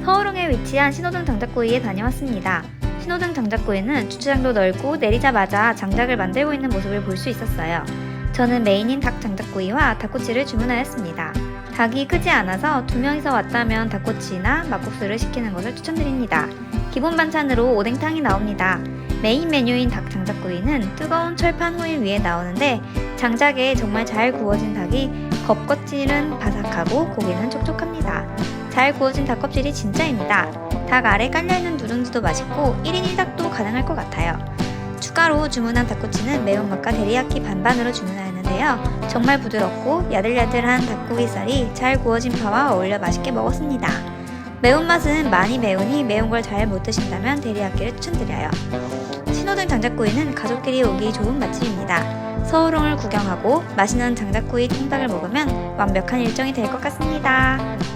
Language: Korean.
서울흥에 위치한 신호등 장작구이에 다녀왔습니다. 신호등 장작구이는 주차장도 넓고 내리자마자 장작을 만들고 있는 모습을 볼 수 있었어요. 저는 메인인 닭 장작구이와 닭꼬치를 주문하였습니다. 닭이 크지 않아서 2명이서 왔다면 닭꼬치나 막국수를 시키는 것을 추천드립니다. 기본 반찬으로 오뎅탕이 나옵니다. 메인 메뉴인 닭 장작구이는 뜨거운 철판 호일 위에 나오는데 장작에 정말 잘 구워진 닭이 겉껍질은 바삭하고 고기는 촉촉합니다. 잘 구워진 닭껍질이 진짜입니다. 닭 아래 깔려있는 누룽지도 맛있고 1인 1닭도 가능할 것 같아요. 추가로 주문한 닭꼬치는 매운맛과 데리야끼 반반으로 주문하였는데요. 정말 부드럽고 야들야들한 닭고기살이 잘 구워진 파와 어울려 맛있게 먹었습니다. 매운맛은 많이 매우니 매운 걸 잘 못 드신다면 데리야끼를 추천드려요. 신호등 장작구이는 가족끼리 오기 좋은 맛집입니다. 서울흥을 구경하고 맛있는 장작구이 통닭을 먹으면 완벽한 일정이 될 것 같습니다.